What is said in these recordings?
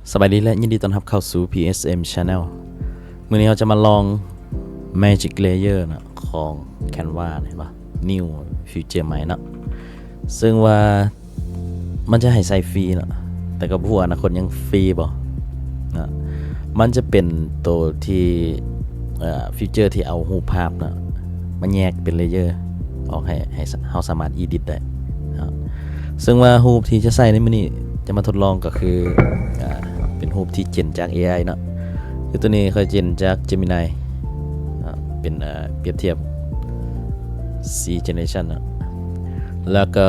สบายดีและยินดีต้อนรับเข้าสู่ PSM Channel มื้อนี้เราจะมาลอง Magic Layer นะของ Canva เห็นปะ New Future ใหม่เนาะซึ่งว่ามันจะให้ใส่ฟรีเนาะแต่ก็บ่ฮู้อนาคตยังฟรีบ่นะมันจะเป็นตัวที่ฟีเจอร์ที่เอารูปภาพนะมาแยกเป็นเลเยอร์ออกให้เฮาสามารถ edit ได้นะซึ่งว่ารูปที่จะใส่ในมื้อนี้จะมาทดลองก็คือเป็นรูปที่เจนจาก AI เนาะคือตัวนี้เคยเจนจาก Gemini เป็นเปรียบเทียบ C generation เนาะแล้วก็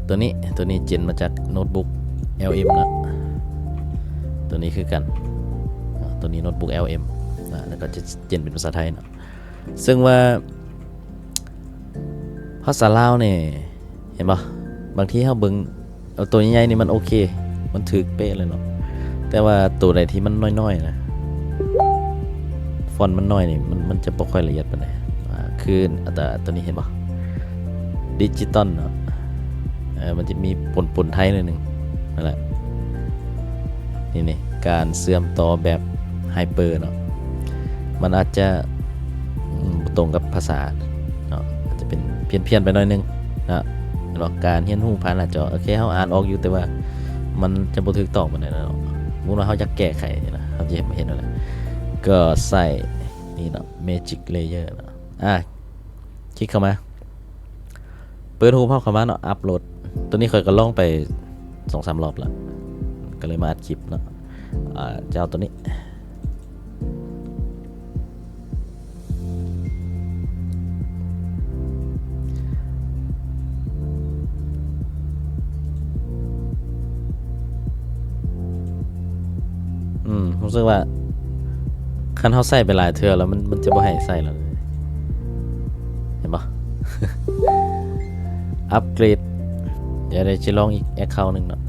ตัวนี้เจนมาจากโน้ตบุ๊ก LM นะตัวนี้คือกันตัวนี้โน้ตบุ๊ก LM แล้วก็จะเจนเป็นภาษาไทยเนาะซึ่งว่าภาษาลาวเนี่ยเห็นปะบางทีเฮาเบิ่งเอาตัวใหญ่ๆนี่มันโอเคมันถึกเป๊ะเลยเนาะแต่ว่าตัวใดที่มันน้อยๆนะฟอนต์มันน้อยนี่มันจะบ่ค่อยละเอียดปานใดคือแต่ตัวนี้เห็นปะดิจิตอลเนาะมันจะมีปนไทยหน่อยนึงนั่นแหละนี่การเสื่อมต่อแบบไฮเปอร์เนาะมันอาจจะตรงกับภาษาเนาะอาจจะเป็นเพี้ยนไปหน่อยนึงนะหรอกการเรียนรู้ผ่านหน้าจอโอเคเฮาอ่านออกอยู่แต่ว่ามันจะบ่ถูกต้องปานใดเนาะสมมุติว่าเฮาอยากแก้ไขนะเฮาจะเห็นนั่นแหละก็ใส่นี่เนาะ Magic Layer เนาะคลิกเข้ามาเปิดรูปเข้ามาเนาะอัปโหลดตัวนี้เคยก็ลองไป 2-3 รอบแล้วก็เลยมาอัดคลิปเนาะจะเอาตัวนี้รู้สึกว่าคันเฮาใส่ไปหลายเทื่อแล้วมันจะบ่ให้ใส่แล้วเห็นบ่ อัปเกรดเดี๋ยวจะลองอีกแอคเคาท์นึงเนาะ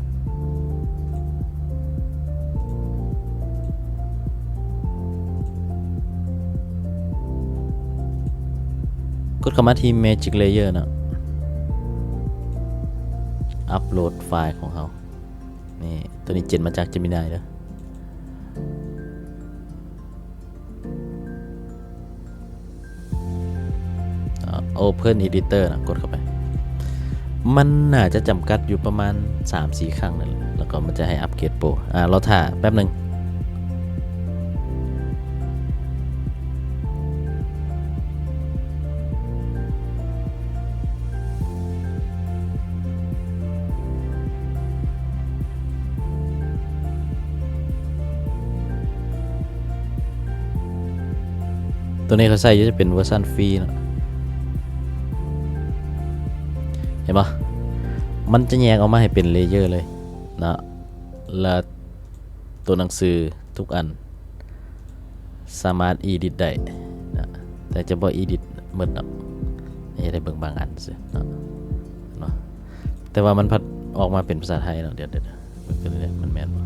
กดเข้ามาที่ Magic Layer เนาะอัปโหลดไฟล์ของเขานี่ตัวนี้เจนมาจาก Gemini เด้อOpen Editor นะกดเข้าไปมันน่าจะจำกัดอยู่ประมาณ 3-4 ครั้งนั่นแหละแล้วก็มันจะให้อัปเกรดโปรเราถ่าแป๊บหนึ่งตัวนี้เขาใส่จะเป็นเวอร์ชันฟรีนะเห็นปะมันจะแยกออกมาให้เป็นเลเยอร์เลยนะและตัวหนังสือทุกอันสามารถ edit ได้นะแต่จะบ่ edit หมดเนาะให้ได้เบิ่งบางอันซิเนาะแต่ว่ามันพัดออกมาเป็นภาษาไทยเนาะเดี๋ยวมันแม่นบ่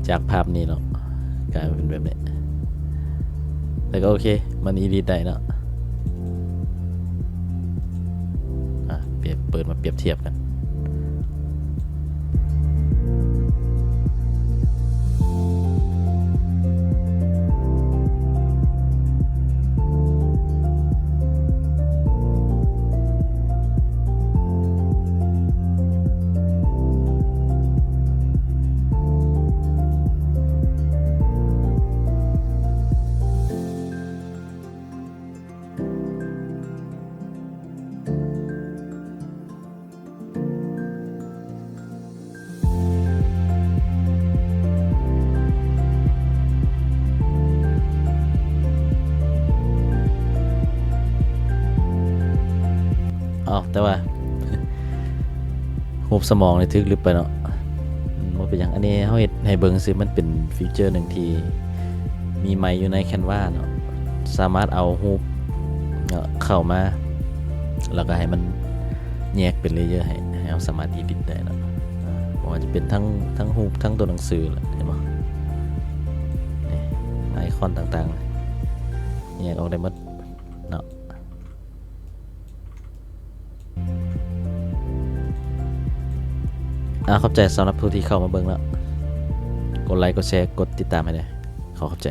จากภาพนี้เนาะกลายเป็นแบบนี้แต่ก็โอเคมัน edit ได้เนาะเปิดมาเปรียบเทียบกันแต่ว่ารูปสมองนี่ทึกลึกไปเนาะว่าเป็นอย่างอันนี้เขาเห็นให้เบิ่งซื้อมันเป็นฟีเจอร์หนึ่งที่มีไมค์อยู่ใน Canva เนาะสามารถเอารูปเข้ามาแล้วก็ให้มันแยกเป็นเลเยอร์ให้เราสามารถ edit ได้เนาะว่าจะเป็นทั้งรูปทั้งตัวหนังสือเห็นไหมนี่ไอคอนต่างๆแยกออกได้หมดเนาะ ขอบใจสำหรับผู้ที่เข้ามาเบิ่งแล้ว กดไลค์กดแชร์กดติดตามให้ได้ขอขอบใจ